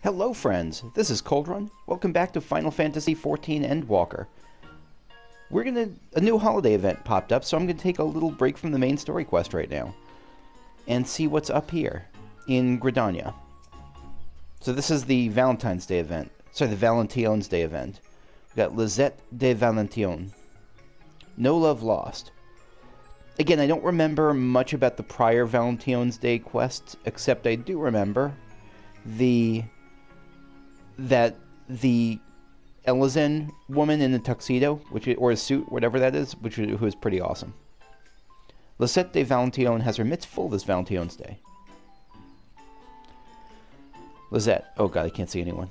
Hello friends, this is Coldrun. Welcome back to Final Fantasy XIV Endwalker. A new holiday event popped up, so I'm gonna take a little break from the main story quest right now and see what's up here in Gridania. So this is the Valentine's Day event. Sorry, the Valentione's Day event. We got Lisette de Valentione. No Love Lost. Again, I don't remember much about the prior Valentione's Day quests, except I do remember that the Elizen woman in the tuxedo, or a suit, whatever that is, who is pretty awesome. Lisette de Valentione has her mitts full this Valentione's Day. Lisette. Oh god, I can't see anyone.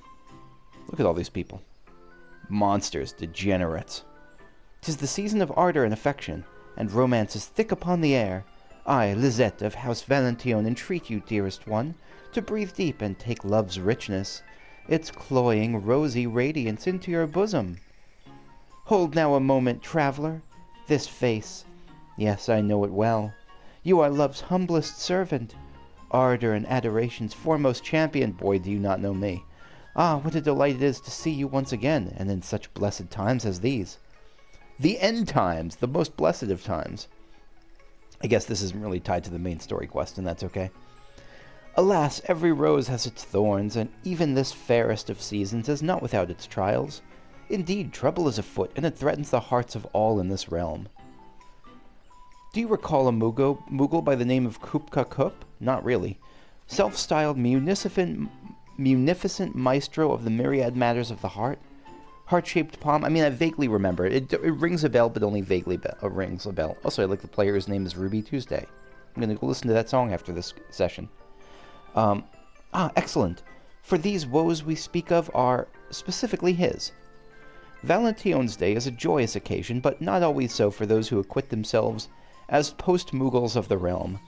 Look at all these people. Monsters, degenerates. 'Tis the season of ardor and affection, and romance is thick upon the air. I, Lisette of House Valentione, entreat you, dearest one, to breathe deep and take love's richness, its cloying, rosy radiance into your bosom. Hold now a moment, traveler. This face, yes, I know it well. You are love's humblest servant, ardor and adoration's foremost champion. Boy, do you not know me. Ah, what a delight it is to see you once again, and in such blessed times as these. The end times, the most blessed of times. I guess this isn't really tied to the main story quest, and that's okay. Alas, every rose has its thorns, and even this fairest of seasons is not without its trials. Indeed, trouble is afoot, and it threatens the hearts of all in this realm. Do you recall a moogle by the name of Kupla Kopp? Not really. Self-styled munificent maestro of the myriad matters of the heart? Heart-shaped palm? I mean, I vaguely remember it. It rings a bell, but only vaguely rings a bell. Also, I like the player whose name is Ruby Tuesday. I'm going to go listen to that song after this session. Excellent. For these woes we speak of are specifically his. Valentione's Day is a joyous occasion, but not always so for those who acquit themselves as postmoogles of the realm.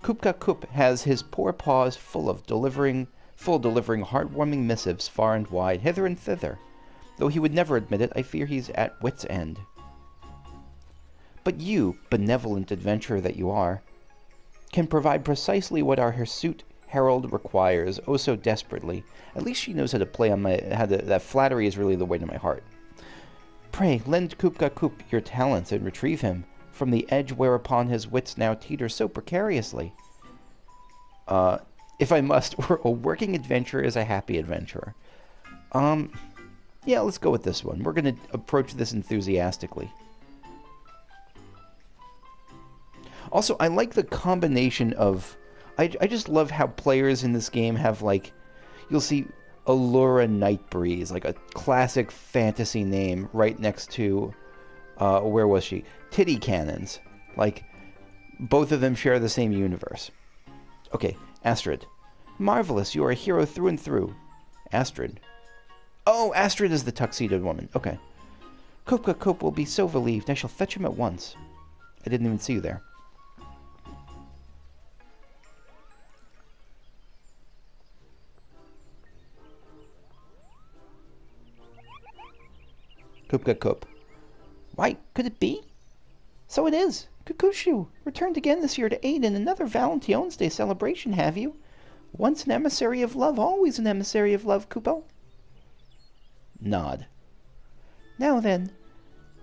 Kupla Kopp has his poor paws full delivering heartwarming missives far and wide, hither and thither. Though he would never admit it, I fear he's at wit's end. But you, benevolent adventurer that you are, can provide precisely what our hirsute herald requires, oh so desperately. At least she knows how to play on that flattery is really the way to my heart. Pray, lend Kupla Kopp your talents and retrieve him from the edge whereupon his wits now teeter so precariously. If I must, a working adventurer is a happy adventurer. Yeah, let's go with this one. We're going to approach this enthusiastically. Also, I like the combination of... I just love how players in this game have, like... You'll see Allura Nightbreeze, like a classic fantasy name, right next to... where was she? Titty Cannons. Like, both of them share the same universe. Okay, Astrid. Marvelous, you are a hero through and through. Astrid. Oh, Astrid is the tuxedoed woman. Okay. Kupla Kopp will be so relieved. I shall fetch him at once. I didn't even see you there. Kupla Kopp. Why, could it be? So it is. Kukushu, returned again this year to aid in another Valentione's Day celebration, have you? Once an emissary of love, always an emissary of love, Kupo. Nod. Now then,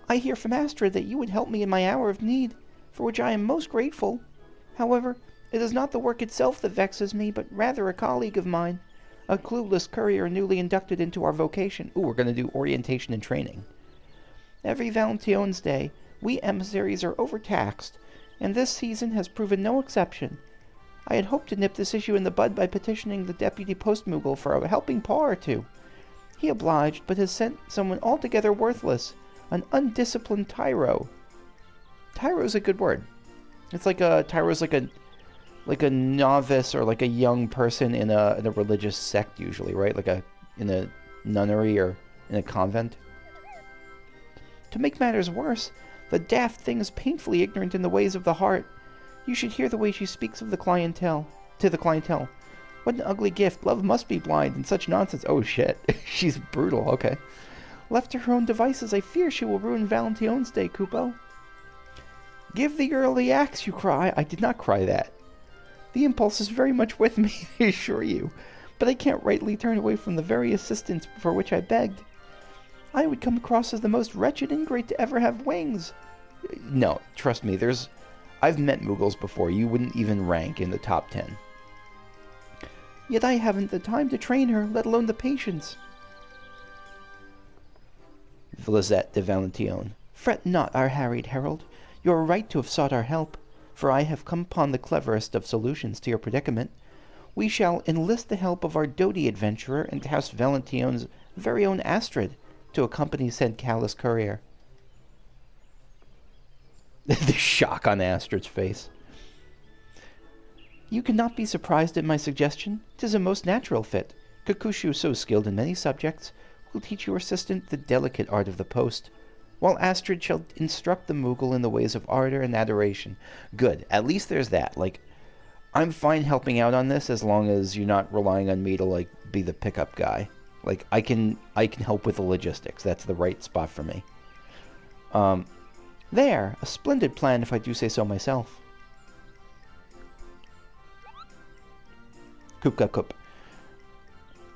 I hear from Astrid that you would help me in my hour of need, for which I am most grateful. However, it is not the work itself that vexes me, but rather a colleague of mine, a clueless courier newly inducted into our vocation. Ooh, we're going to do orientation and training. Every Valentione's Day, we emissaries are overtaxed, and this season has proven no exception. I had hoped to nip this issue in the bud by petitioning the deputy postmoogle for a helping paw or two. He obliged, but has sent someone altogether worthless, an undisciplined tyro. Tyro's a good word. It's like tyro's like a novice or like a young person in a religious sect usually, right? In a nunnery or in a convent. To make matters worse, the daft thing is painfully ignorant in the ways of the heart. You should hear the way she speaks of the clientele. What an ugly gift. Love must be blind and such nonsense. Oh shit. She's brutal. Okay. Left to her own devices, I fear she will ruin Valentione's Day, Kupo. Give the girl the axe, you cry. I did not cry that. The impulse is very much with me, I assure you. but I can't rightly turn away from the very assistance for which I begged. I would come across as the most wretched ingrate to ever have wings. No, trust me, I've met Moogles before. You wouldn't even rank in the top 10. Yet I haven't the time to train her, let alone the patience. Lisette de Valentione. Fret not, our harried herald. You are right to have sought our help, for I have come upon the cleverest of solutions to your predicament. We shall enlist the help of our doughty adventurer and House Valentione's very own Astrid to accompany said callous courier. The shock on Astrid's face. You cannot be surprised at my suggestion. 'Tis a most natural fit. Kokushu, so skilled in many subjects, will teach your assistant the delicate art of the post, while Astrid shall instruct the Moogle in the ways of ardor and adoration. Good. At least there's that. Like, I'm fine helping out on this as long as you're not relying on me to, like, be the pickup guy. Like, I can help with the logistics. That's the right spot for me. There. A splendid plan, if I do say so myself. Kupla Kopp.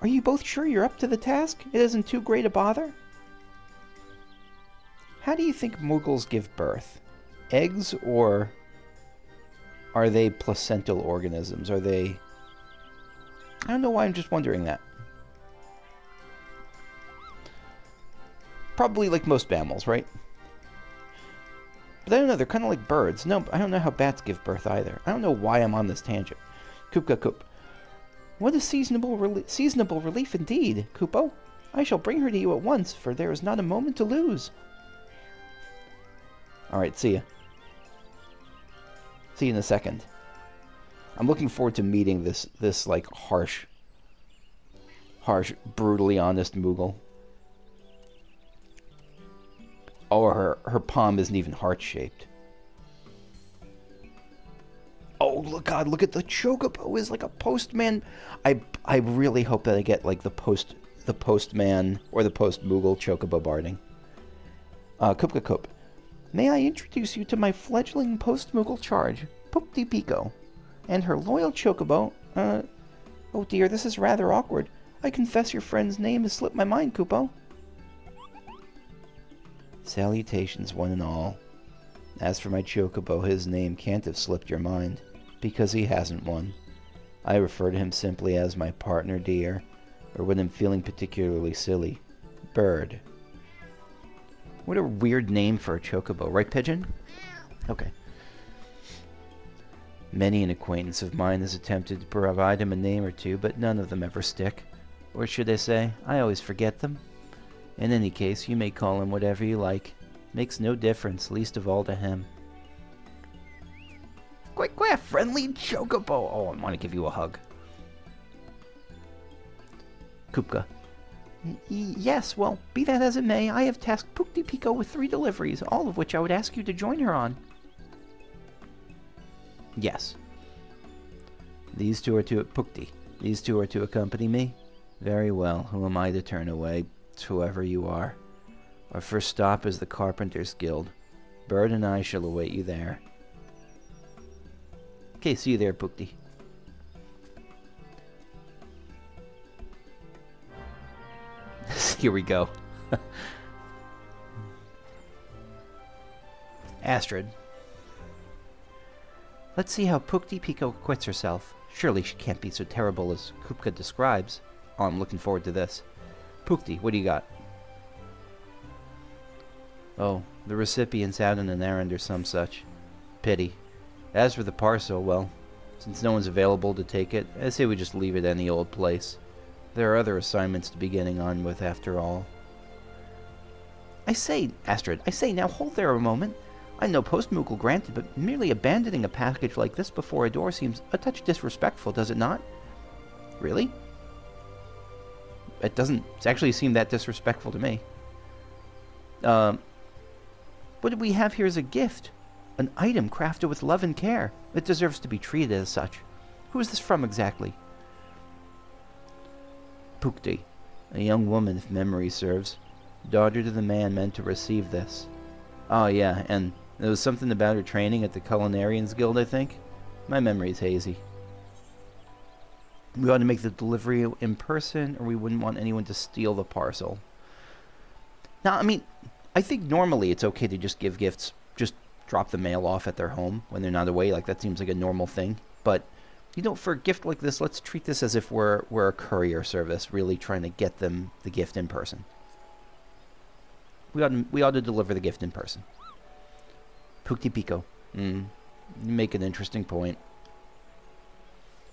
Are you both sure you're up to the task? It isn't too great a bother? How do you think Moogles give birth? Eggs, or are they placental organisms? Are they... I don't know why I'm just wondering that. Probably like most mammals, right? But I don't know, they're kind of like birds. No, I don't know how bats give birth either. I don't know why I'm on this tangent. Kupla Kopp. What a seasonable relief indeed, Kupo. I shall bring her to you at once, for there is not a moment to lose. Alright, see ya. See you in a second. I'm looking forward to meeting this like, harsh, brutally honest Moogle. Oh, her palm isn't even heart-shaped. Oh, God, look at the chocobo is like a postman. I really hope that I get, like, the postman or the post-moogle chocobo barding. Kupla Kopp. May I introduce you to my fledgling post-moogle charge, Pukty Piko, and her loyal chocobo, oh dear, this is rather awkward. I confess your friend's name has slipped my mind, Kupo. Salutations, one and all. As for my chocobo, his name can't have slipped your mind, because he hasn't one. I refer to him simply as my partner dear, or when I'm feeling particularly silly, Bird. What a weird name for a chocobo, right, Pigeon? Okay. Many an acquaintance of mine has attempted to provide him a name or two, but none of them ever stick. Or should I say, I always forget them. In any case, you may call him whatever you like. Makes no difference, least of all to him. Quite a friendly chocobo. Oh, I want to give you a hug. Kupka. Yes, well, be that as it may, I have tasked Pukty Piko with 3 deliveries, all of which I would ask you to join her on. Yes. These two are to Pukty. These two are to accompany me? Very well. Who am I to turn away? Whoever you are. Our first stop is the Carpenter's Guild. Bird and I shall await you there. Okay, see you there, Pukty. Here we go. Astrid. Let's see how Pukty Piko acquits herself. Surely she can't be so terrible as Kupka describes. Oh, I'm looking forward to this. Pukty, what do you got? Oh, the recipient's out on an errand or some such. Pity. As for the parcel, well, since no one's available to take it, I say we just leave it any old place. There are other assignments to be getting on with after all. I say, Astrid, now hold there a moment. I know postmoogle granted, but merely abandoning a package like this before a door seems a touch disrespectful, does it not? Really? It doesn't actually seem that disrespectful to me. What do we have here as a gift? An item crafted with love and care. It deserves to be treated as such. Who is this from exactly? Pukty, a young woman if memory serves. Daughter to the man meant to receive this. Oh yeah, and there was something about her training at the Culinarians Guild, I think. My memory's hazy. We ought to make the delivery in person, or we wouldn't want anyone to steal the parcel. Now, I mean, I think normally it's okay to just give gifts, just drop the mail off at their home when they're not away. Like, that seems like a normal thing. But, you know, for a gift like this, let's treat this as if we're a courier service, really trying to get them the gift in person. We ought to deliver the gift in person. Pukty Piko. You make an interesting point.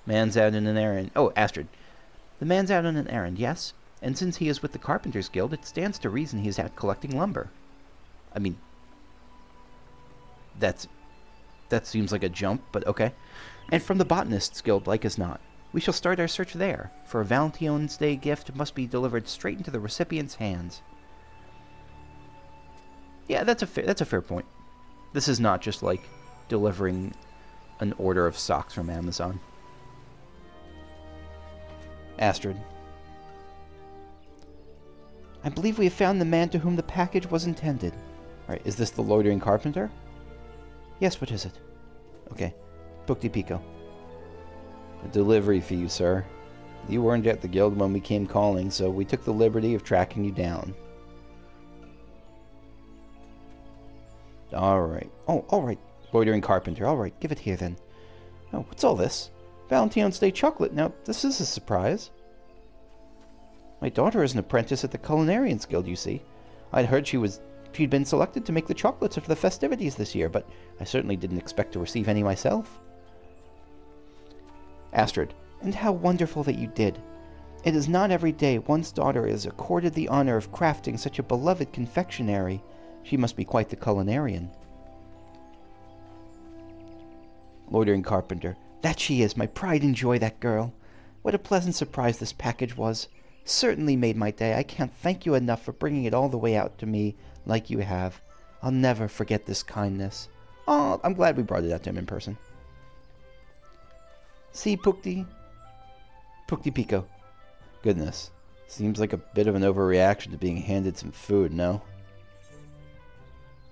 Man's out on an errand. Oh, Astrid. The man's out on an errand, yes? And since he is with the Carpenters Guild, it stands to reason he is out collecting lumber. I mean, that seems like a jump, but okay. And from the Botanists Guild, like as not. We shall start our search there, for a Valentine's Day gift must be delivered straight into the recipient's hands. Yeah, that's a fair point. This is not just like delivering an order of socks from Amazon. Astrid. I believe we have found the man to whom the package was intended. Alright, is this the loitering carpenter? Yes, what is it? Okay. Pukty Piko. A delivery for you, sir. You weren't at the guild when we came calling, so we took the liberty of tracking you down. Alright. Oh, alright. Loitering carpenter. Alright, give it here then. Oh, what's all this? Valentine's Day chocolate. Now, this is a surprise. My daughter is an apprentice at the Culinarians Guild, you see. I'd heard she'd been selected to make the chocolates for the festivities this year, but I certainly didn't expect to receive any myself. Astrid. And how wonderful that you did. It is not every day one's daughter is accorded the honor of crafting such a beloved confectionery. She must be quite the culinarian. Loitering carpenter. That she is, my pride and joy, that girl. What a pleasant surprise this package was. Certainly made my day. I can't thank you enough for bringing it all the way out to me like you have. I'll never forget this kindness. Oh, I'm glad we brought it out to him in person. See, Pukty Piko. Goodness. Seems like a bit of an overreaction to being handed some food, no?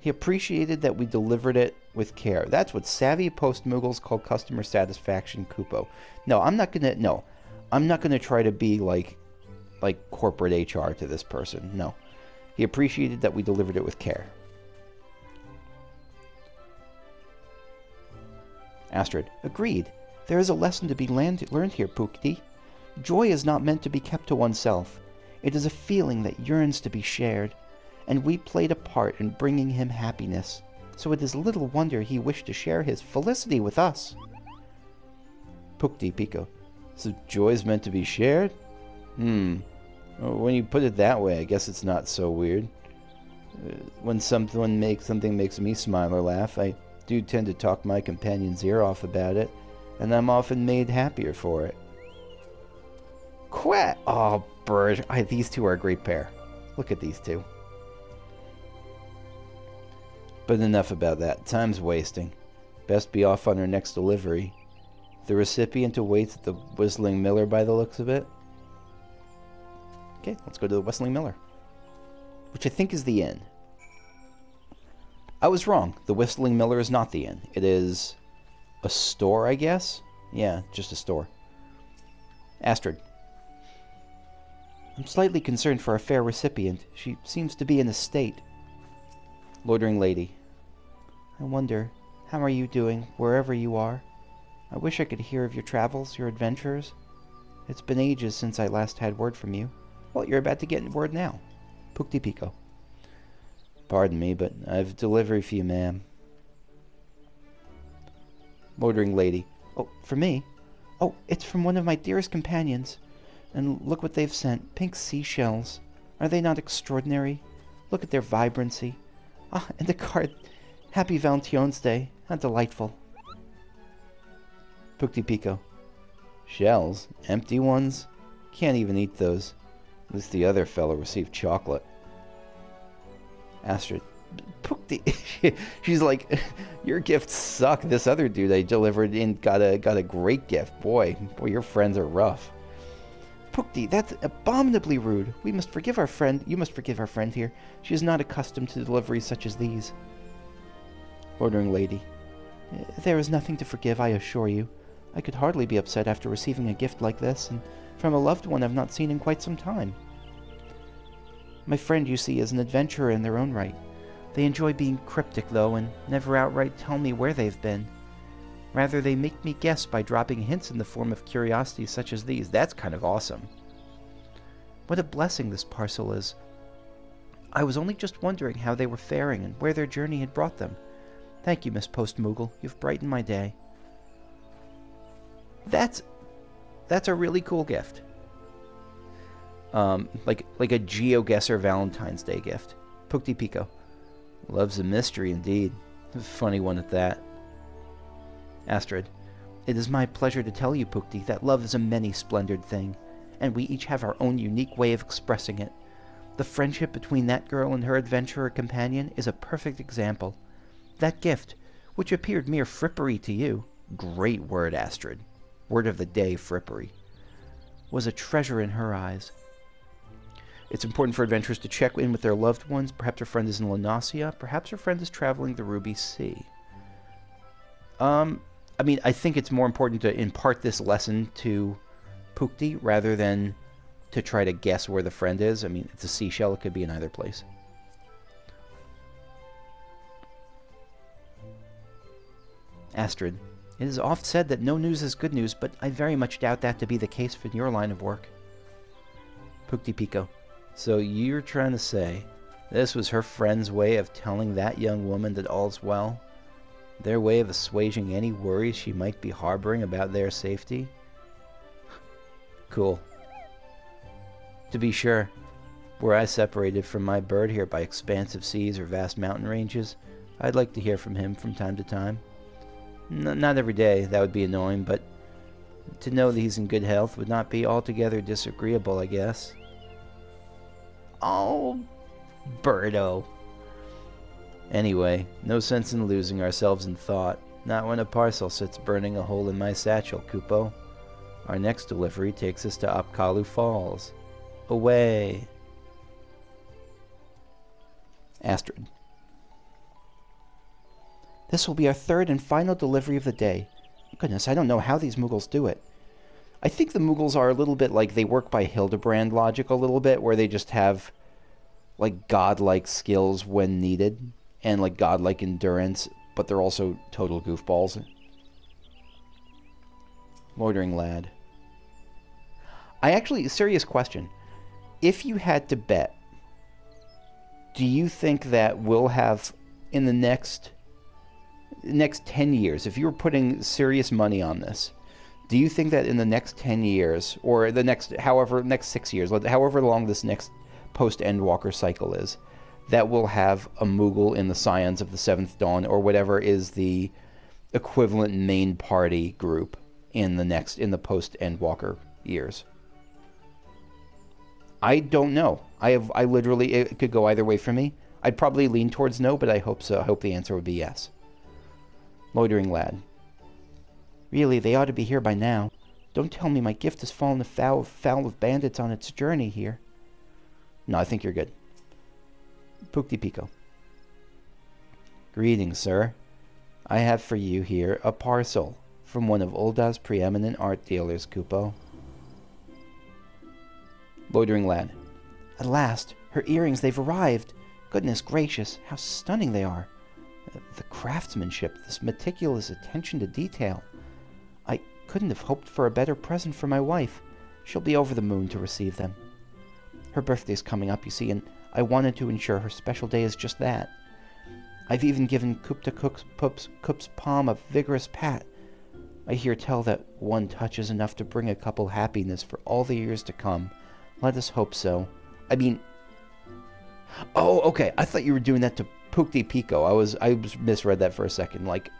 He appreciated that we delivered it with care. That's what savvy postmoogles call customer satisfaction, Kupo. No, I'm not gonna try to be like corporate HR to this person. No. He appreciated that we delivered it with care. Astrid. Agreed. There is a lesson to be learned here, Pukty. Joy is not meant to be kept to oneself. It is a feeling that yearns to be shared, and we played a part in bringing him happiness, so it is little wonder he wished to share his felicity with us. Pukty Piko. So joy's meant to be shared? Well, when you put it that way, I guess it's not so weird. When something makes me smile or laugh, I do tend to talk my companion's ear off about it, and I'm often made happier for it. Quack! Oh, bird. These two are a great pair. Look at these two. But enough about that. Time's wasting. Best be off on her next delivery. The recipient awaits at the Whistling Miller by the looks of it. Okay, let's go to the Whistling Miller, which I think is the inn. I was wrong. The Whistling Miller is not the inn. It is a store, I guess? Yeah, just a store. Astrid. I'm slightly concerned for our fair recipient. She seems to be in a state. Loitering lady. I wonder, how are you doing, wherever you are? I wish I could hear of your travels, your adventures. It's been ages since I last had word from you. Well, you're about to get word now. Pukty Piko. Pardon me, but I've delivery for you, ma'am. Loitering lady. Oh, for me? Oh, it's from one of my dearest companions. And look what they've sent. Pink seashells. Are they not extraordinary? Look at their vibrancy. Ah, and the card. Happy Valentione's Day. How delightful. Pukty Piko. Shells? Empty ones? Can't even eat those. At least the other fellow received chocolate. Astrid. Pukty. She's like, your gifts suck. This other dude I delivered in got a great gift. Boy, your friends are rough. Pukty, that's abominably rude. We must forgive our friend. You must forgive our friend here. She is not accustomed to deliveries such as these. Loitering lady. There is nothing to forgive, I assure you. I could hardly be upset after receiving a gift like this, and from a loved one I've not seen in quite some time. My friend, you see, is an adventurer in their own right. They enjoy being cryptic, though, and never outright tell me where they've been. Rather, they make me guess by dropping hints in the form of curiosities such as these. That's kind of awesome. What a blessing this parcel is. I was only just wondering how they were faring and where their journey had brought them. Thank you, Miss Postmoogle. You've brightened my day. That's a really cool gift. Like a GeoGuessr Valentine's Day gift. Pukty Piko. Loves a mystery indeed. A funny one at that. Astrid. It is my pleasure to tell you, Pukty, that love is a many-splendored thing, and we each have our own unique way of expressing it. The friendship between that girl and her adventurer companion is a perfect example. That gift, which appeared mere frippery to you, great word, Astrid, word of the day, frippery, was a treasure in her eyes. It's important for adventurers to check in with their loved ones. Perhaps her friend is in Lanasia. Perhaps her friend is traveling the Ruby Sea. I mean, I think it's more important to impart this lesson to Pukty rather than to try to guess where the friend is. I mean, it's a seashell. It could be in either place. Astrid. It is oft said that no news is good news, but I very much doubt that to be the case in your line of work. Pukty Piko. So you're trying to say this was her friend's way of telling that young woman that all's well? Their way of assuaging any worries she might be harboring about their safety? Cool. To be sure, were I separated from my bird here by expansive seas or vast mountain ranges, I'd like to hear from him from time to time. Not every day, that would be annoying, but to know that he's in good health would not be altogether disagreeable, I guess. Oh, Birdo. Anyway, no sense in losing ourselves in thought, not when a parcel sits burning a hole in my satchel, Kupo. Our next delivery takes us to Apkalu Falls. Away. Astrid. This will be our third and final delivery of the day. Goodness, I don't know how these Moogles do it. I think the Moogles are a little bit like they work by Hildebrand logic a little bit, where they just have like godlike skills when needed and like godlike endurance, but they're also total goofballs. Loitering Lad. I actually, serious question. If you had to bet, do you think that we'll have in the next 10 years, if you were putting serious money on this, do you think that in the next 10 years, or the next 6 years, however long this next post-Endwalker cycle is, that we'll have a Moogle in the Scions of the Seventh Dawn, or whatever is the equivalent main party group in the post-Endwalker years? I don't know. I literally, it could go either way for me. I'd probably lean towards no, but I hope so. I hope the answer would be yes. Loitering Lad. Really, they ought to be here by now. Don't tell me my gift has fallen foul of bandits on its journey here. No, I think you're good. Pukty Piko. Greetings, sir. I have for you here a parcel from one of Ulda's preeminent art dealers, Kupo. Loitering Lad. At last, her earrings, they've arrived. Goodness gracious, how stunning they are. The craftsmanship, this meticulous attention to detail. I couldn't have hoped for a better present for my wife. She'll be over the moon to receive them. Her birthday's coming up, you see, and I wanted to ensure her special day is just that. I've even given Kupla Kopp's palm a vigorous pat. I hear tell that one touch is enough to bring a couple happiness for all the years to come. Let us hope so. I mean... Oh, okay, I thought you were doing that to Pukty Piko. I misread that for a second. Like,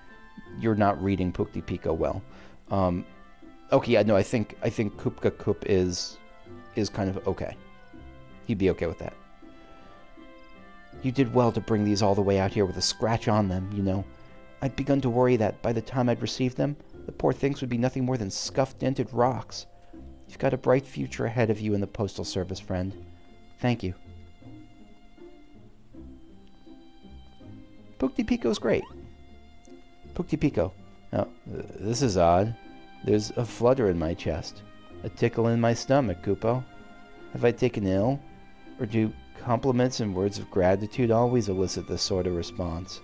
you're not reading Pukty Piko well. Okay, yeah, no, I think Kupla Kopp is kind of okay. He'd be okay with that. You did well to bring these all the way out here with a scratch on them, you know. I'd begun to worry that by the time I'd received them, the poor things would be nothing more than scuffed, dented rocks. You've got a bright future ahead of you in the Postal Service, friend. Thank you. Pukty Piko's great. Pukty Piko. Now, this is odd. There's a flutter in my chest, a tickle in my stomach, Kupo. Have I taken ill? Or do compliments and words of gratitude always elicit this sort of response?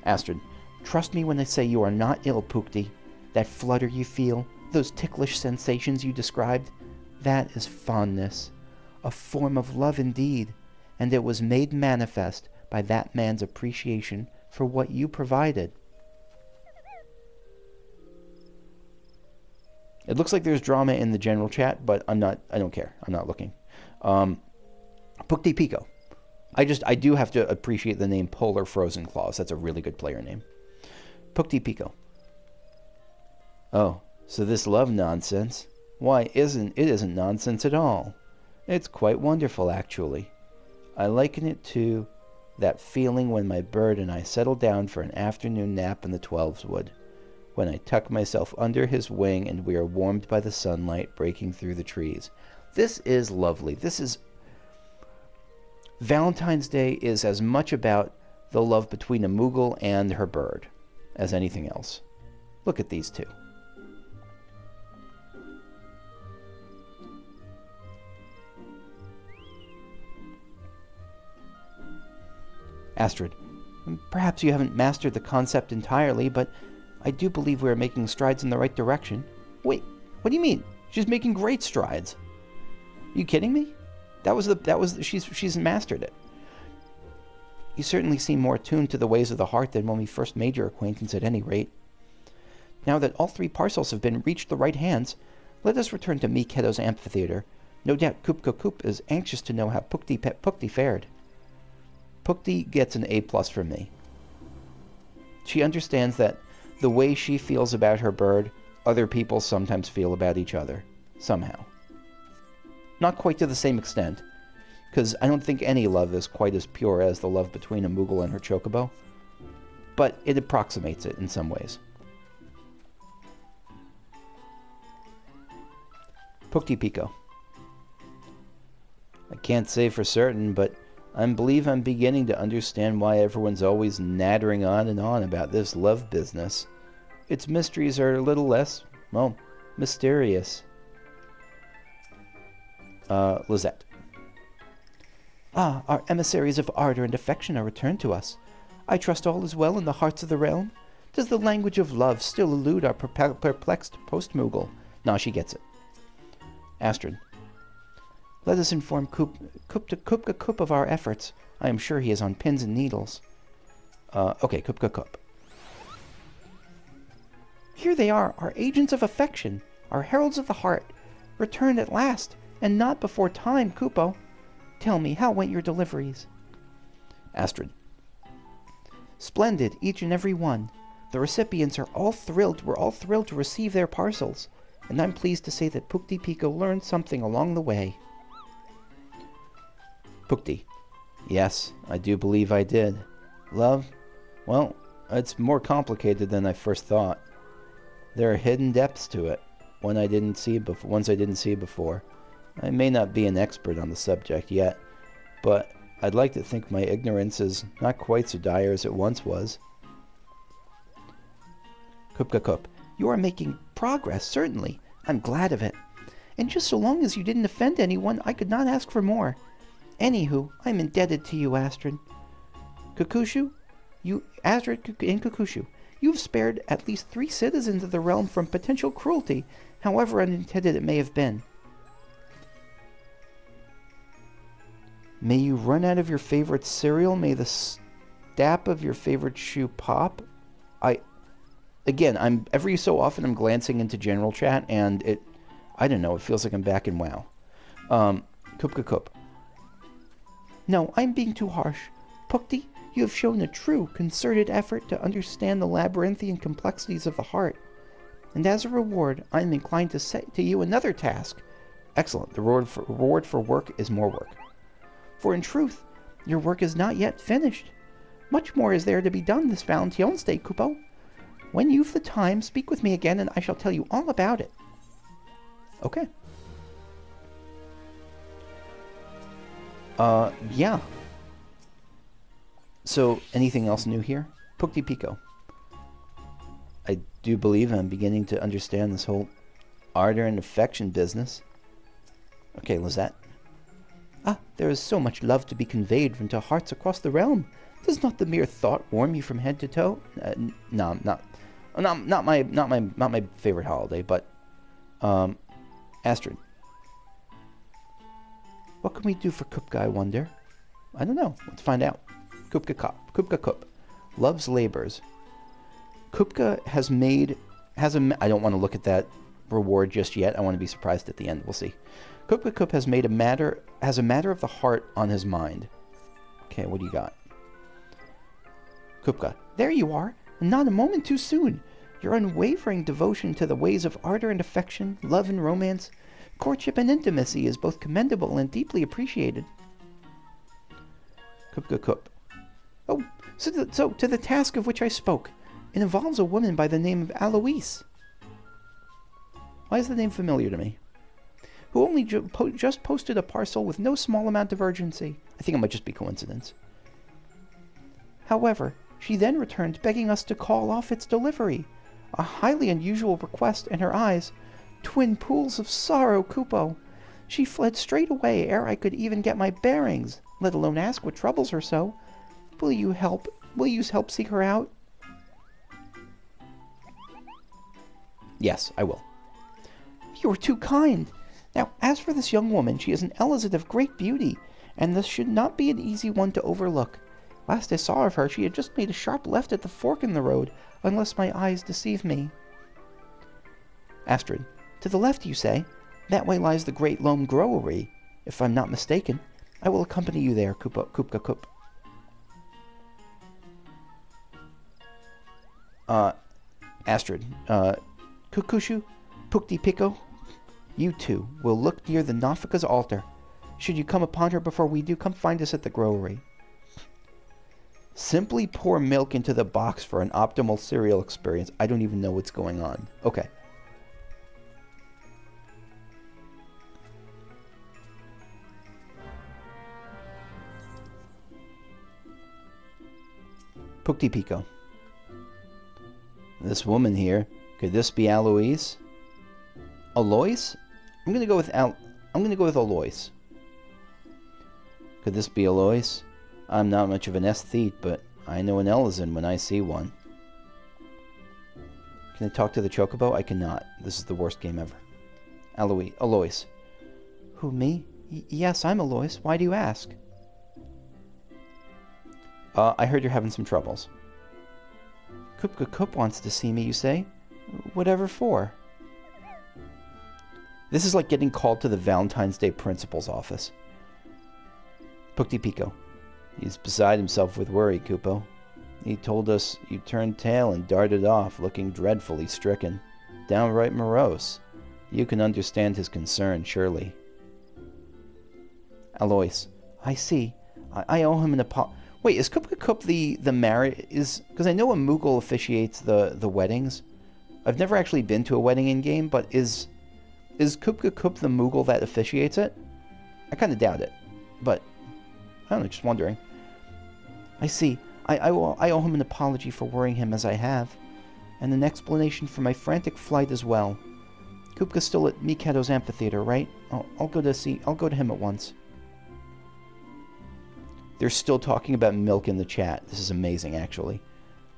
Astrid, trust me when I say you are not ill, Pukty. That flutter you feel, those ticklish sensations you described, that is fondness, a form of love indeed, and it was made manifest by that man's appreciation for what you provided. It looks like there's drama in the general chat, but I don't care. I'm not looking. Pukty Piko. I do have to appreciate the name Polar Frozen Claws. That's a really good player name. Pukty Piko. Oh, so this love nonsense? Why, it isn't nonsense at all. It's quite wonderful, actually. I liken it to that feeling when my bird and I settle down for an afternoon nap in the 12's wood, when I tuck myself under his wing and we are warmed by the sunlight breaking through the trees. This is lovely. This is... Valentine's Day is as much about the love between a moogle and her bird as anything else. Look at these two. Astrid, perhaps you haven't mastered the concept entirely, but I do believe we are making strides in the right direction. Wait, what do you mean? She's making great strides. Are you kidding me? She's mastered it. You certainly seem more attuned to the ways of the heart than when we first made your acquaintance at any rate. Now that all 3 parcels have been reached the right hands, let us return to Mikedo's amphitheater. No doubt Kupla Kopp is anxious to know how Pukty fared. Pukty gets an A+ from me. She understands that the way she feels about her bird, other people sometimes feel about each other. Somehow. Not quite to the same extent, because I don't think any love is quite as pure as the love between a moogle and her chocobo, but it approximates it in some ways. Pukty Piko. I can't say for certain, but I believe I'm beginning to understand why everyone's always nattering on and on about this love business. Its mysteries are a little less, well, mysterious. Lizette. Ah, our emissaries of ardor and affection are returned to us. I trust all is well in the hearts of the realm. Does the language of love still elude our perplexed postmoogle? Nah, she gets it. Astrid. Let us inform Kupla Kopp of our efforts. I am sure he is on pins and needles. Okay, Kupla Kopp. Here they are, our agents of affection, our heralds of the heart, returned at last, and not before time, Kupo. Tell me, how went your deliveries? Astrid. Splendid, each and every one. The recipients are all thrilled. We're all thrilled to receive their parcels, and I'm pleased to say that Pukty Piko learned something along the way. Pukty. Yes, I do believe I did. Love? Well, it's more complicated than I first thought. There are hidden depths to it, ones I didn't see before. I may not be an expert on the subject yet, but I'd like to think my ignorance is not quite so dire as it once was. Kupla Kopp. You are making progress, certainly. I'm glad of it. And just so long as you didn't offend anyone, I could not ask for more. Anywho, I'm indebted to you, Astrid. Astrid and Kukushu, you've spared at least 3 citizens of the realm from potential cruelty, however unintended it may have been. May you run out of your favorite cereal. May the stap of your favorite shoe pop. Again, every so often I'm glancing into general chat, and I don't know, it feels like I'm back in WoW. Kupla Kopp. No, I'm being too harsh. Pukty, you have shown a true, concerted effort to understand the labyrinthian complexities of the heart. And as a reward, I am inclined to set to you another task. Excellent. The reward for work is more work. For in truth, your work is not yet finished. Much more is there to be done this Valentione Day, Kupo. When you've the time, speak with me again, and I shall tell you all about it. Okay. Yeah. So, anything else new here? Pukty Piko. I do believe I'm beginning to understand this whole ardor and affection business. Okay, Lizette. Ah, there is so much love to be conveyed into hearts across the realm. Does not the mere thought warm you from head to toe? No, not my favorite holiday, but Astrid. What can we do for Kupka, I wonder? I don't know. Let's find out. Kupla Kopp. Love's labors. Kupka I don't want to look at that reward just yet. I want to be surprised at the end. We'll see. Kupla Kopp has a matter of the heart on his mind. Okay, what do you got? Kupka. There you are, and not a moment too soon. Your unwavering devotion to the ways of ardor and affection, love and romance, courtship and intimacy is both commendable and deeply appreciated. Kupla Kopp. Oh, so to the task of which I spoke. It involves a woman by the name of Alois. Why is the name familiar to me? Who only just posted a parcel with no small amount of urgency. I think it might just be coincidence. However, she then returned begging us to call off its delivery. A highly unusual request in her eyes. Twin pools of sorrow, Kupo. She fled straight away ere I could even get my bearings, let alone ask what troubles her so. Will you help seek her out? Yes, I will. You are too kind. Now, as for this young woman, she is an Elizabeth of great beauty, and this should not be an easy one to overlook. Last I saw of her, she had just made a sharp left at the fork in the road, unless my eyes deceive me. Astrid. To the left, you say? That way lies the great Loam Growery, if I'm not mistaken. I will accompany you there, Kupla Kopp. Astrid. Kukushu, Pukty Piko, you two will look near the Nafika's altar. Should you come upon her before we do, come find us at the Growery. Simply pour milk into the box for an optimal cereal experience. I don't even know what's going on. Okay. Pukty Piko. This woman here, could this be Alois? Alois? I'm gonna go with Alois. Could this be Alois? I'm not much of an aesthete, but I know an Elizin when I see one. Can I talk to the chocobo? I cannot. This is the worst game ever. Alois. Who, me? Yes, I'm Alois. Why do you ask? I heard you're having some troubles. Kupla Kopp wants to see me, you say? Whatever for? This is like getting called to the Valentine's Day principal's office. Pukty Piko. He's beside himself with worry, Kupo. He told us you turned tail and darted off, looking dreadfully stricken. Downright morose. You can understand his concern, surely. Alois. I see. I owe him an apology. Wait, is Kupla Kopp the marriage? Because I know a Moogle officiates the weddings. I've never actually been to a wedding in-game, but is Kupla Kopp the Moogle that officiates it? I kind of doubt it. But, I don't know, just wondering. I see. I owe him an apology for worrying him as I have. And an explanation for my frantic flight as well. Kupka's still at Mikado's amphitheater, right? I'll go to him at once. They're still talking about milk in the chat. This is amazing, actually.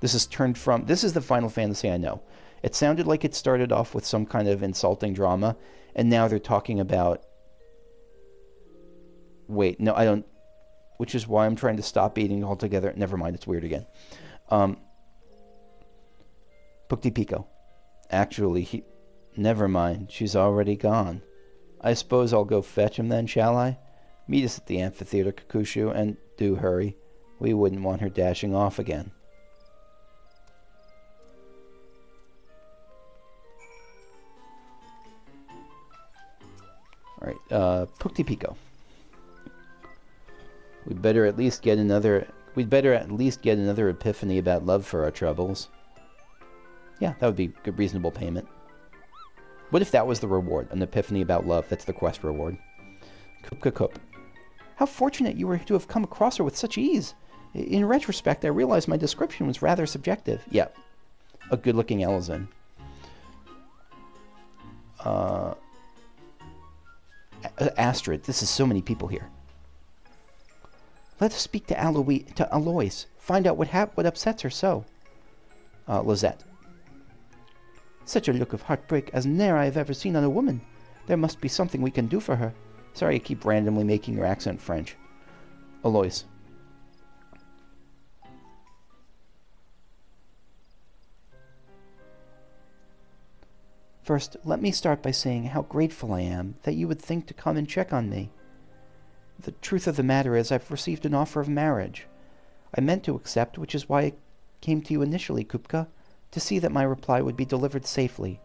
This is the Final Fantasy I know. It sounded like it started off with some kind of insulting drama, and now they're talking about... Wait, no, I don't... Which is why I'm trying to stop eating altogether. Never mind, it's weird again. Pukty Piko. Actually, Never mind, she's already gone. I suppose I'll go fetch him then, shall I? Meet us at the amphitheater, Kakushu, and do hurry. We wouldn't want her dashing off again. Alright, Pukty Piko. We'd better at least get another epiphany about love for our troubles. Yeah, that would be good, reasonable payment. What if that was the reward? An epiphany about love. That's the quest reward. Kupla Kopp. How fortunate you were to have come across her with such ease. In retrospect, I realized my description was rather subjective. Yeah. a good-looking Elizin. Astrid, this is so many people here. Let us speak to Alois. Find out what upsets her so. Lizette. Such a look of heartbreak as ne'er I have ever seen on a woman. There must be something we can do for her. Sorry I keep randomly making your accent French. Alois. First, let me start by saying how grateful I am that you would think to come and check on me. The truth of the matter is I've received an offer of marriage. I meant to accept, which is why I came to you initially, Kupka, to see that my reply would be delivered safely.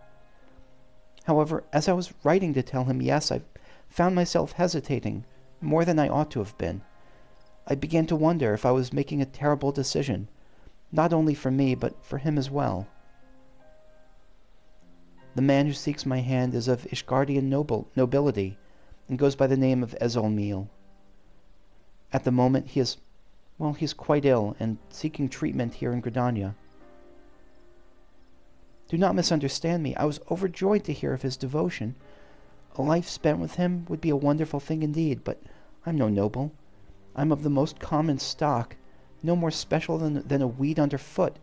However, as I was writing to tell him yes, I found myself hesitating, more than I ought to have been. I began to wonder if I was making a terrible decision, not only for me, but for him as well. The man who seeks my hand is of Ishgardian nobility, and goes by the name of Ezolmil. At the moment he is quite ill, and seeking treatment here in Gridania. Do not misunderstand me. I was overjoyed to hear of his devotion. A life spent with him would be a wonderful thing indeed, but I'm no noble. I'm of the most common stock, no more special than a weed underfoot.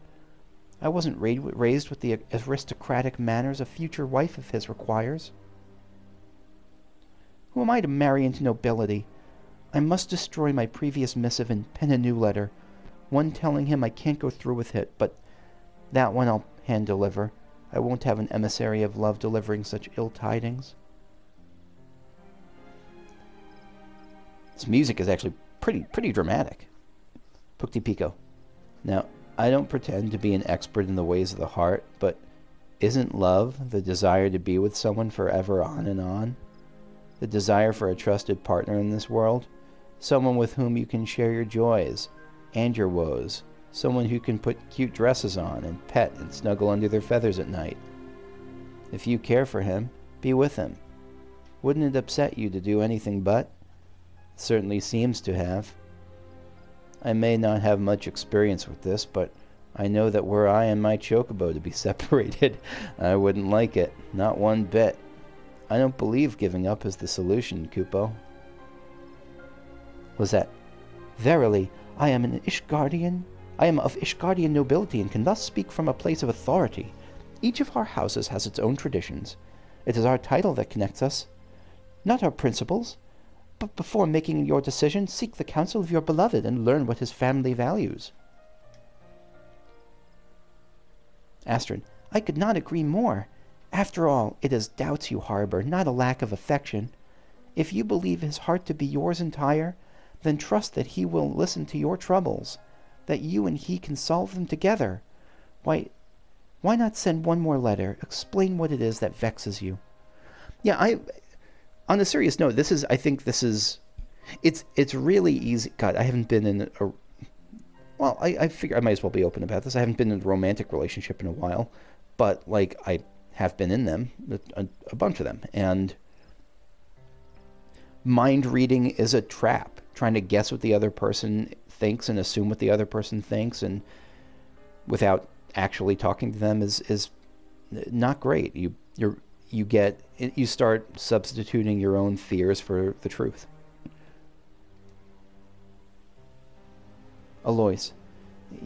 I wasn't raised with the aristocratic manners a future wife of his requires. Who am I to marry into nobility? I must destroy my previous missive and pen a new letter, one telling him I can't go through with it, but that one I'll hand-deliver. I won't have an emissary of love delivering such ill tidings. This music is actually pretty dramatic. Pukty Piko. Now, I don't pretend to be an expert in the ways of the heart, but isn't love the desire to be with someone forever on and on? The desire for a trusted partner in this world? Someone with whom you can share your joys and your woes. Someone who can put cute dresses on and pet and snuggle under their feathers at night. If you care for him, be with him. Wouldn't it upset you to do anything but? It certainly seems to have. I may not have much experience with this, but I know that were I and my chocobo to be separated, I wouldn't like it, not one bit. I don't believe giving up is the solution, Kupo. Lizette. Verily, I am of Ishgardian nobility and can thus speak from a place of authority. Each of our houses has its own traditions. It is our title that connects us, not our principles. But before making your decision, seek the counsel of your beloved and learn what his family values. Astrid. I could not agree more. After all, it is doubts you harbor, not a lack of affection. If you believe his heart to be yours entire, then trust that he will listen to your troubles, that you and he can solve them together. Why not send one more letter? Explain what it is that vexes you. Yeah, on a serious note, it's really easy. God, I haven't been in I figure I might as well be open about this. I haven't been in a romantic relationship in a while, but I have been in them, a bunch of them, and mind reading is a trap. Trying to guess what the other person thinks and assume what the other person thinks, and without actually talking to them is not great. You start substituting your own fears for the truth. Alois.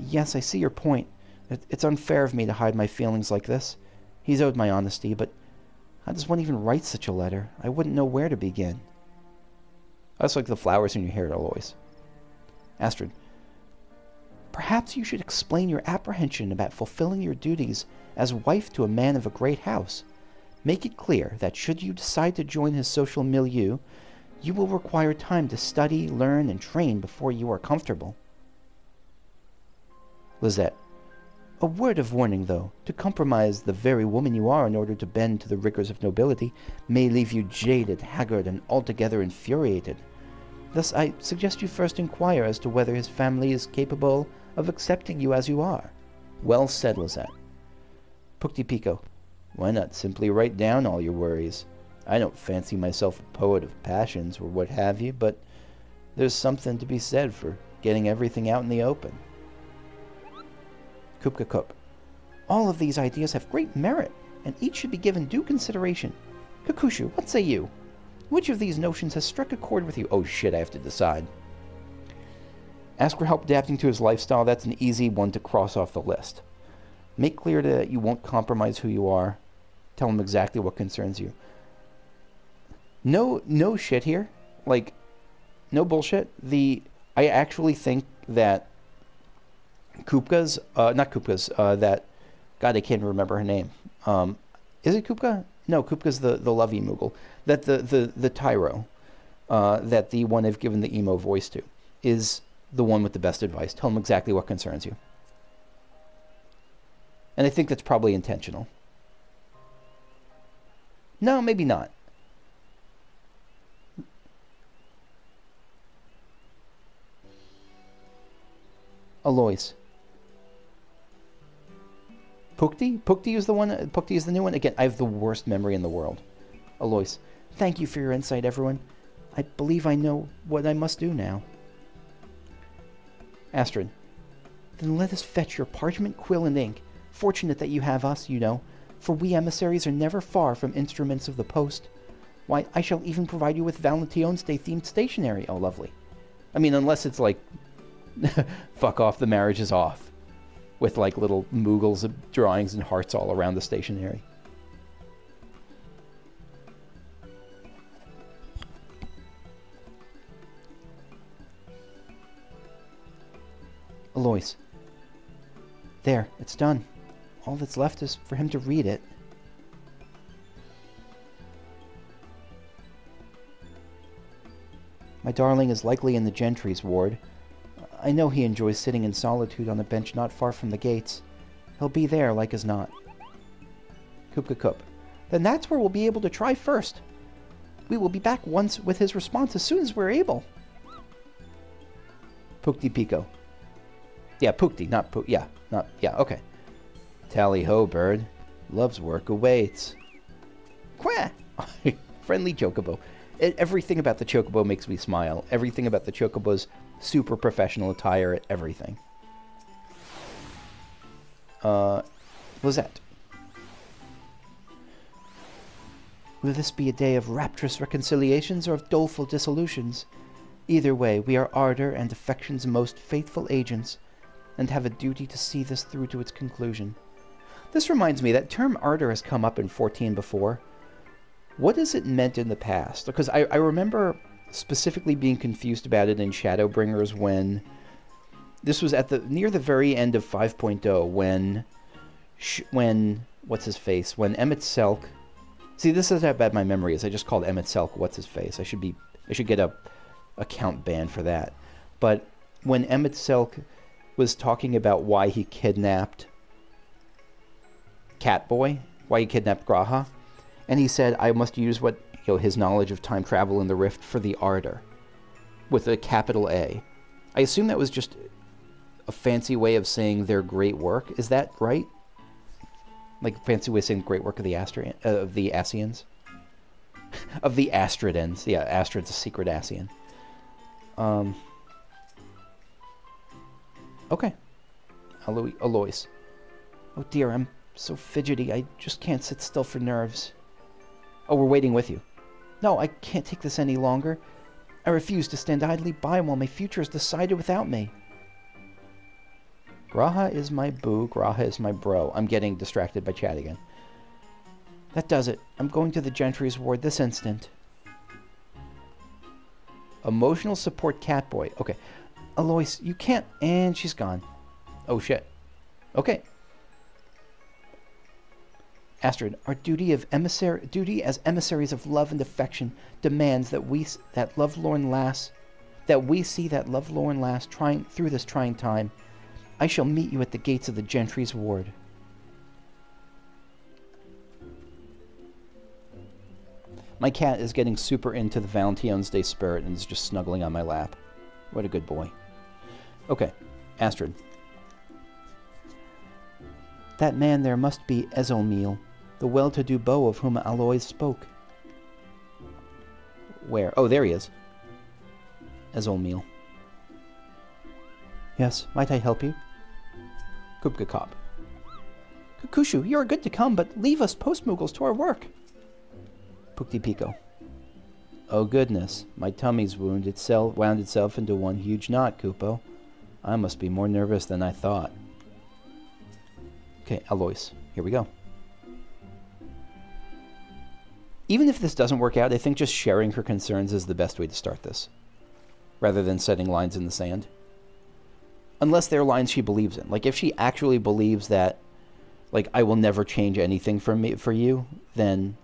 Yes, I see your point. It's unfair of me to hide my feelings like this. He's owed my honesty, but how does one even write such a letter? I wouldn't know where to begin. That's like the flowers in your hair, Alois. Astrid. Perhaps you should explain your apprehension about fulfilling your duties as wife to a man of a great house. Make it clear that should you decide to join his social milieu, you will require time to study, learn, and train before you are comfortable. Lizette. A word of warning, though. To compromise the very woman you are in order to bend to the rigors of nobility may leave you jaded, haggard, and altogether infuriated. Thus, I suggest you first inquire as to whether his family is capable of accepting you as you are. Well said, Lizette. Pukty Piko. Why not simply write down all your worries? I don't fancy myself a poet of passions or what have you, but there's something to be said for getting everything out in the open. Kupla Kopp. All of these ideas have great merit, and each should be given due consideration. Kokushu, what say you? Which of these notions has struck a chord with you? Oh shit, I have to decide. Ask for help adapting to his lifestyle. That's an easy one to cross off the list. Make clear that you won't compromise who you are. Tell him exactly what concerns you. No shit here. Like, no bullshit. I actually think that Kupka's, not Kupka's, that, God, I can't remember her name. Is it Kupka? No, Kupka's the lovey moogle. That the Tyro, that the one I've given the emo voice to, is the one with the best advice. Tell him exactly what concerns you. And I think that's probably intentional. No, maybe not. Alois. Pukty? Pukty is the one. Pukty is the new one. Again, I have the worst memory in the world. Alois. Thank you for your insight, everyone. I believe I know what I must do now. Astrid. Then let us fetch your parchment, quill, and ink. Fortunate that you have us, you know, for we emissaries are never far from instruments of the post. Why, I shall even provide you with Valentione's Day-themed stationery. Oh, lovely. I mean, unless it's like, fuck off, the marriage is off. With like little moogles of drawings and hearts all around the stationery. Alois. There, it's done. All that's left is for him to read it. My darling is likely in the gentry's ward. I know he enjoys sitting in solitude on a bench not far from the gates. He'll be there, like as not. Kupla Kopp. Then that's where we'll be able to try first. We will be back once with his response as soon as we're able. Pukty Piko. Yeah, Pukty, not Puk. Yeah, not. Yeah, okay. Tally ho, bird. Love's work awaits. Quah! Friendly chocobo. Everything about the chocobo makes me smile. Everything about the chocobo's super professional attire, everything. Lizette. Will this be a day of rapturous reconciliations or of doleful dissolutions? Either way, we are ardor and affection's most faithful agents, and have a duty to see this through to its conclusion. This reminds me, that term ardor has come up in 14 before. What is it meant in the past? Because I remember specifically being confused about it in Shadowbringers when... This was at near the very end of 5.0 when... What's his face? When Emmett Selk... See, this is how bad my memory is. I just called Emmett Selk what's his face. I should get a account ban for that. But when Emmett Selk was talking about why he kidnapped Catboy, why he kidnapped Graha, and he said, I must use what, his knowledge of time travel in the Rift for the Ardor, with a capital A. I assume that was just a fancy way of saying their great work. Is that right? Like a fancy way of saying great work of the Astrians? Of the Asians? Of the Astridans. Yeah, Astrid's a secret Asian. Okay. Alois. Oh dear, I'm so fidgety. I just can't sit still for nerves. Oh, we're waiting with you. No, I can't take this any longer. I refuse to stand idly by while my future is decided without me. Graha is my boo, Graha is my bro. I'm getting distracted by chat again. That does it. I'm going to the Gentry's ward this instant. Emotional support Catboy. Okay. Alois, you can't... And she's gone. Oh, shit. Okay. Astrid, our duty as emissaries of love and affection demands that we see that lovelorn lass trying through this trying time. I shall meet you at the gates of the Gentry's ward. My cat is getting super into the Valentine's Day spirit and is just snuggling on my lap. What a good boy. Okay, Astrid. That man there must be Ezelmiel, the well-to-do beau of whom Alois spoke. Where? Oh, there he is. Ezelmiel. Yes, might I help you? Kupla Kopp. Kukushu, you are good to come, but leave us postmoogles to our work. Pukty Piko. Oh goodness, my tummy's wound wound itself into one huge knot, Kupo. I must be more nervous than I thought. Okay, Alois, here we go. Even if this doesn't work out, I think just sharing her concerns is the best way to start this, rather than setting lines in the sand. Unless they're lines she believes in. Like, if she actually believes that, like, I will never change anything for you, then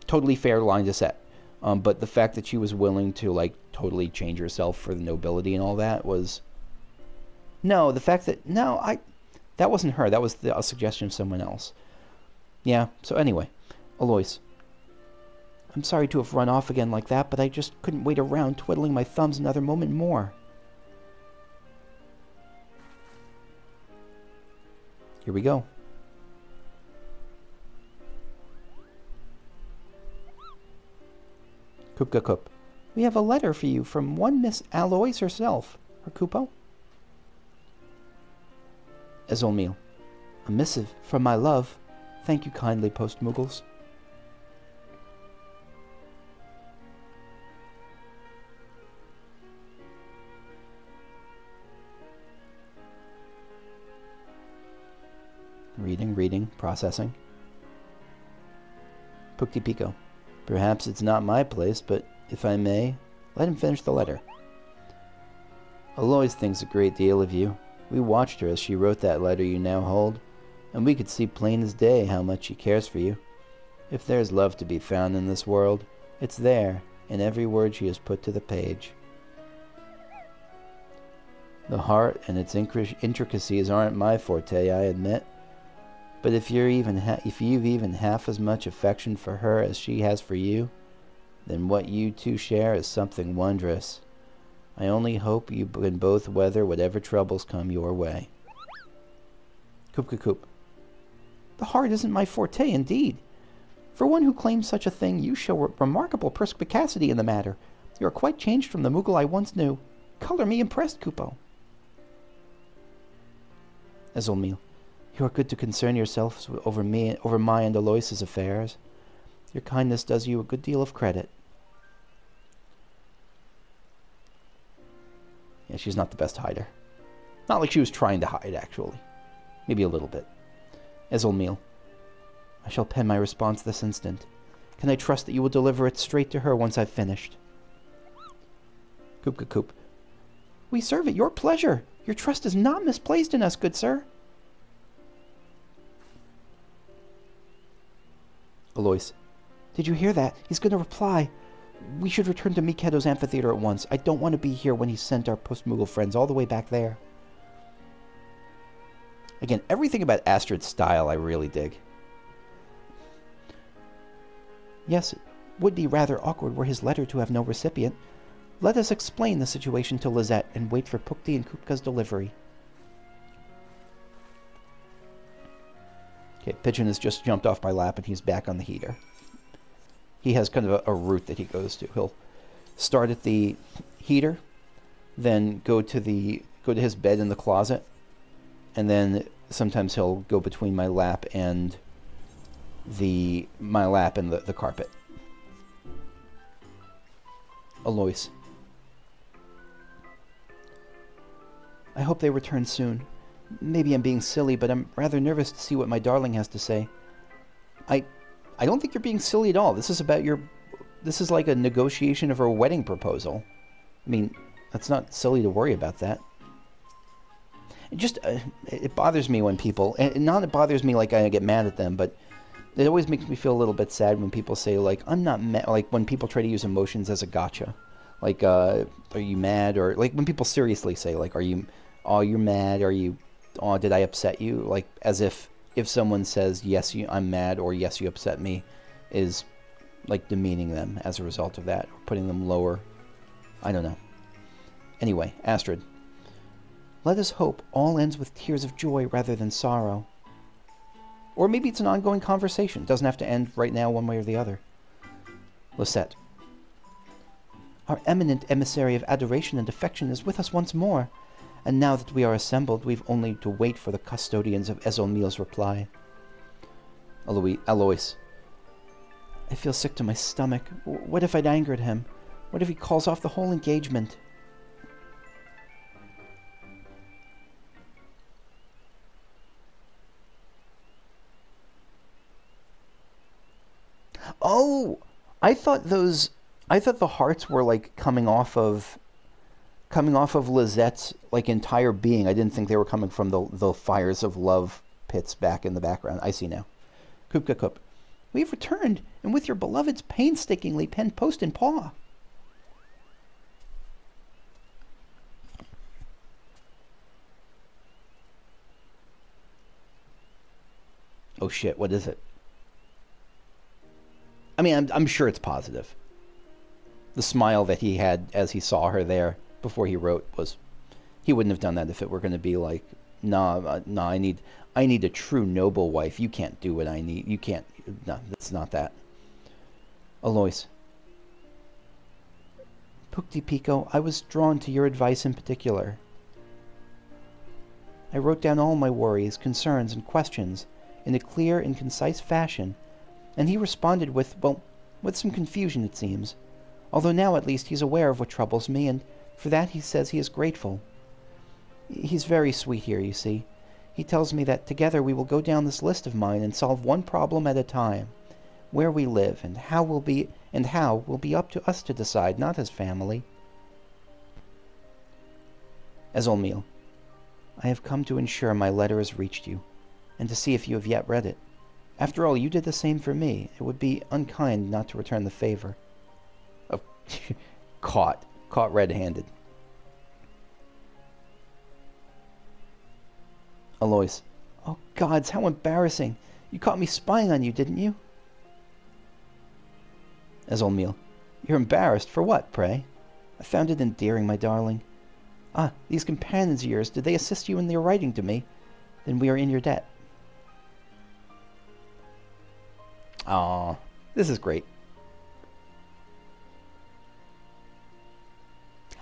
totally fair line to set. But the fact that she was willing to, like, totally change herself for the nobility and all that was... No, the fact that... No, that wasn't her. That was a suggestion of someone else. Yeah, so anyway. Alois. I'm sorry to have run off again like that, but I just couldn't wait around twiddling my thumbs another moment more. Here we go. Kupla Kopp. We have a letter for you from one Miss Alois herself. Her Kupo? Ezolmil. A missive from my love. Thank you kindly, postmoogles. Reading, processing. Pukty Piko. Perhaps it's not my place, but if I may, let him finish the letter. Alois thinks a great deal of you. We watched her as she wrote that letter you now hold, and we could see plain as day how much she cares for you. If there's love to be found in this world, it's there, in every word she has put to the page. The heart and its intricacies aren't my forte, I admit. But if you've even half as much affection for her as she has for you, then what you two share is something wondrous. I only hope you can both weather whatever troubles come your way. Kupla Kopp. The heart isn't my forte, indeed. For one who claims such a thing, you show remarkable perspicacity in the matter. You are quite changed from the Moogle I once knew. Color me impressed, Kupo. Ezolmil. You are good to concern yourselves over my and Alois's affairs. Your kindness does you a good deal of credit. Yeah, she's not the best hider. Not like she was trying to hide, actually. Maybe a little bit. Ezolmil. I shall pen my response this instant. Can I trust that you will deliver it straight to her once I've finished? Kupla Kopp. We serve at your pleasure. Your trust is not misplaced in us, good sir. Alois. Did you hear that? He's going to reply. We should return to Mikedo's amphitheater at once. I don't want to be here when he sent our postmoogle friends all the way back there. Again, everything about Astrid's style I really dig. Yes, it would be rather awkward were his letter to have no recipient. Let us explain the situation to Lizette and wait for Pukty and Kupka's delivery. Okay, Pigeon has just jumped off my lap and he's back on the heater. He has kind of a route that he goes to. He'll start at the heater, then go to his bed in the closet, and then sometimes he'll go between my lap and the carpet. Alois. I hope they return soon. Maybe I'm being silly, but I'm rather nervous to see what my darling has to say. I don't think you're being silly at all. This is like a negotiation of her wedding proposal. I mean, that's not silly to worry about that. It bothers me when people, and not it bothers me like I get mad at them, but it always makes me feel a little bit sad when people say, like, I'm not mad, like when people try to use emotions as a gotcha. Like, are you mad? Or like when people seriously say, like, you're mad? Did I upset you? Like, as if someone says, yes, I'm mad, or yes, you upset me, is like demeaning them as a result of that, or putting them lower. I don't know. Anyway, Astrid. Let us hope all ends with tears of joy rather than sorrow. Or maybe it's an ongoing conversation. It doesn't have to end right now one way or the other. Lisette. Our eminent emissary of adoration and affection is with us once more, and now that we are assembled, we've only to wait for the custodians of Ezolmil's reply. Alois. I feel sick to my stomach. What if I'd angered him? What if he calls off the whole engagement? Oh! I thought the hearts were like coming off of Lizette's like entire being. I didn't think they were coming from the fires of love pits back in the background. I see now. Kupla Kopp. We've returned, and with your beloved's painstakingly penned post and paw. Oh shit, what is it? I mean, I'm sure it's positive. The smile that he had as he saw her there before he wrote was, he wouldn't have done that if it were going to be like, nah, I need a true noble wife. You can't do what I need. You can't. No, that's not that. Alois. Pukty Piko, I was drawn to your advice in particular. I wrote down all my worries, concerns, and questions in a clear and concise fashion, and he responded with, well, with some confusion, it seems. Although now at least he's aware of what troubles me, and for that he says he is grateful. He's very sweet here, you see. He tells me that together we will go down this list of mine and solve one problem at a time. Where we live and how will be up to us to decide, not as family. As Olmiel, I have come to ensure my letter has reached you, and to see if you have yet read it. After all, you did the same for me. It would be unkind not to return the favor. Oh, caught red-handed. Alois. Oh, gods, how embarrassing. You caught me spying on you, didn't you? As Olmiel. You're embarrassed? For what, pray? I found it endearing, my darling. Ah, these companions of yours, did they assist you in their writing to me? Then we are in your debt. Aw, this is great.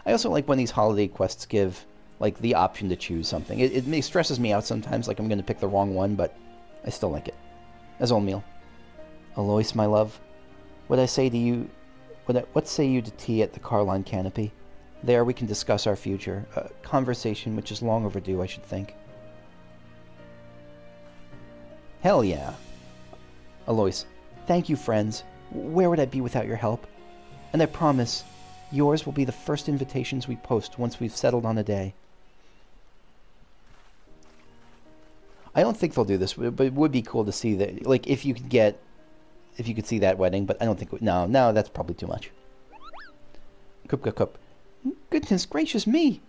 I also like when these holiday quests give like the option to choose something. It stresses me out sometimes, like I'm going to pick the wrong one, but I still like it. As Olmiel. Alois, my love, what say you to tea at the Carline Canopy? There we can discuss our future, a conversation which is long overdue, I should think. Hell yeah. Alois. Thank you, friends. Where would I be without your help? And I promise, yours will be the first invitations we post once we've settled on a day. I don't think they'll do this, but it would be cool to see that, like, if you could see that wedding, but I don't think, no, that's probably too much. Kupla Kopp. Goodness gracious me!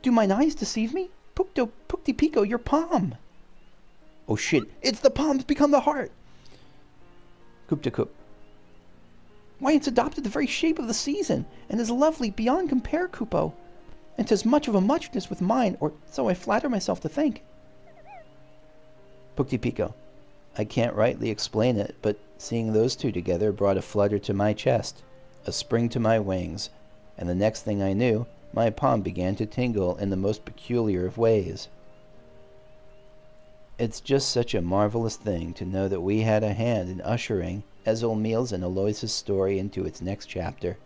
Do mine eyes deceive me? Pukty Piko, your palm! Oh shit, it's the palm's become the heart! Kupla Kopp. Why, it's adopted the very shape of the season, and is lovely beyond compare, Kupo. And 'tis much of a muchness with mine, or so I flatter myself to think. Pukty Piko. I can't rightly explain it, but seeing those two together brought a flutter to my chest, a spring to my wings, and the next thing I knew, my palm began to tingle in the most peculiar of ways. It's just such a marvelous thing to know that we had a hand in ushering Olmiel's and Alois's story into its next chapter,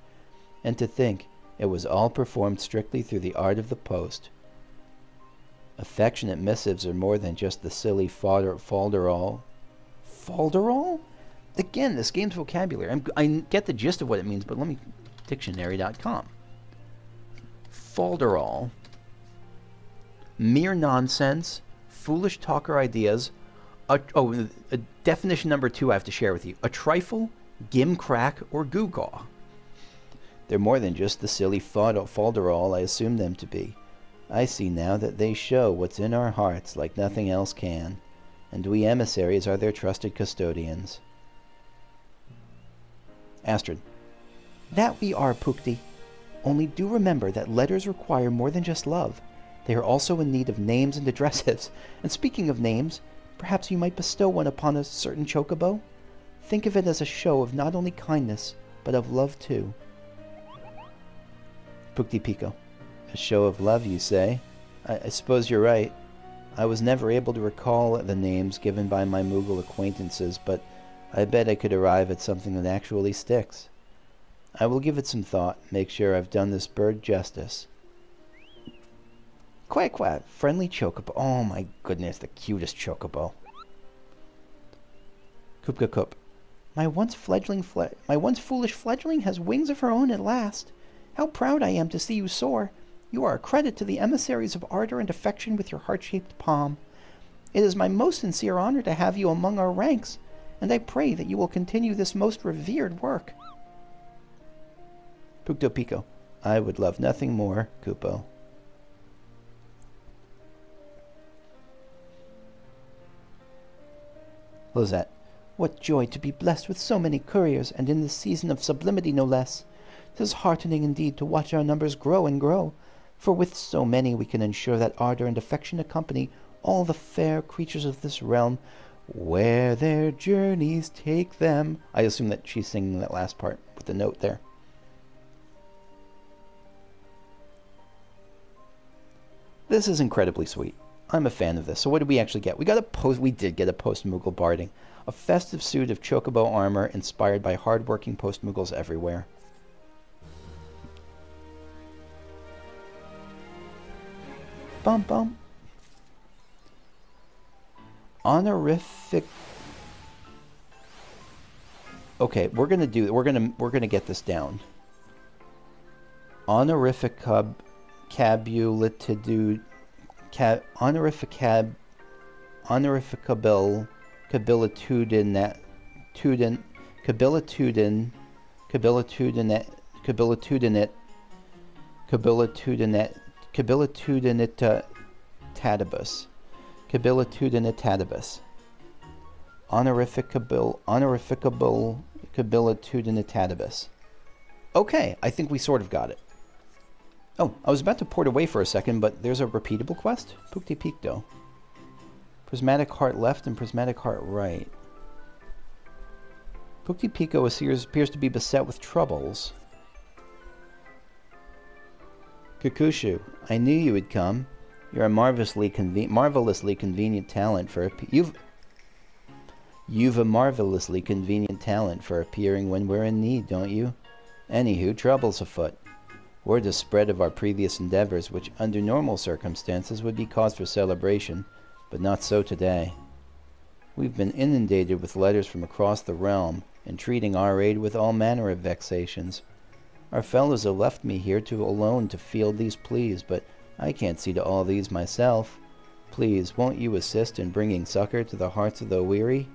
and to think it was all performed strictly through the art of the post. Affectionate missives are more than just the silly folderol. Folderol? Again, this game's vocabulary. I get the gist of what it means, but let me... Dictionary.com. Folderol. Mere nonsense, foolish talk or ideas. A definition number 2 I have to share with you. A trifle, gimcrack, or gewgaw. They're more than just the silly folderol I assumed them to be. I see now that they show what's in our hearts like nothing else can, and we emissaries are their trusted custodians. Astrid. That we are, Pukty. Only do remember that letters require more than just love. They are also in need of names and addresses. And speaking of names, perhaps you might bestow one upon a certain chocobo? Think of it as a show of not only kindness, but of love too. Pukty Piko. A show of love, you say? I suppose you're right. I was never able to recall the names given by my Moogle acquaintances, but I bet I could arrive at something that actually sticks. I will give it some thought, make sure I've done this bird justice. Quack quack, friendly chocobo. Oh my goodness, the cutest chocobo. Kupla Kopp. My once foolish fledgling has wings of her own at last. How proud I am to see you soar. You are a credit to the emissaries of ardor and affection with your heart-shaped palm. It is my most sincere honor to have you among our ranks, and I pray that you will continue this most revered work. Pukty Piko. I would love nothing more, Kupo. Lizette. What joy to be blessed with so many couriers, and in this season of sublimity no less. 'Tis heartening indeed to watch our numbers grow and grow, for with so many we can ensure that ardor and affection accompany all the fair creatures of this realm, where their journeys take them. I assume that she's singing that last part with the note there. This is incredibly sweet. I'm a fan of this. So what did we actually get? We did get a post-moogle barding. A festive suit of chocobo armor inspired by hard-working post-moogles everywhere. Bum bum. Honorific. Okay, we're gonna get this down. Honorificable cabilitudinitatibus. Honorificable cabilitudinitatibus. Okay, I think we sort of got it. Oh, I was about to port away for a second, but there's a repeatable quest. Pukty Piko. Prismatic heart left and prismatic heart right. Pukty Piko appears to be beset with troubles. Kukushu, I knew you would come. You're a marvelously convenient talent for You've a marvelously convenient talent for appearing when we're in need, don't you? Anywho, trouble's afoot. Word has spread of our previous endeavors, which under normal circumstances would be cause for celebration, but not so today. We've been inundated with letters from across the realm, entreating our aid with all manner of vexations. Our fellows have left me here alone to field these pleas, but I can't see to all these myself. Please, won't you assist in bringing succor to the hearts of the weary?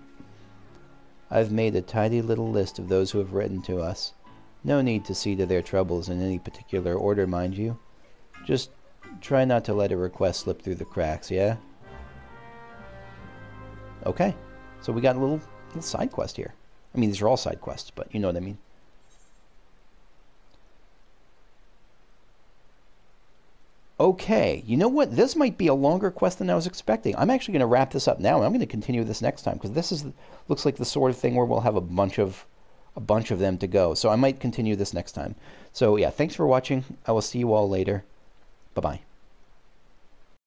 I've made a tidy little list of those who have written to us. No need to see to their troubles in any particular order, mind you. Just try not to let a request slip through the cracks, yeah? Okay, so we got a little side quest here. I mean, these are all side quests, but you know what I mean. Okay, you know what? This might be a longer quest than I was expecting. I'm actually going to wrap this up now, and I'm going to continue this next time, because this looks like the sort of thing where we'll have a bunch of them to go. So I might continue this next time. So yeah, thanks for watching. I will see you all later. Bye-bye.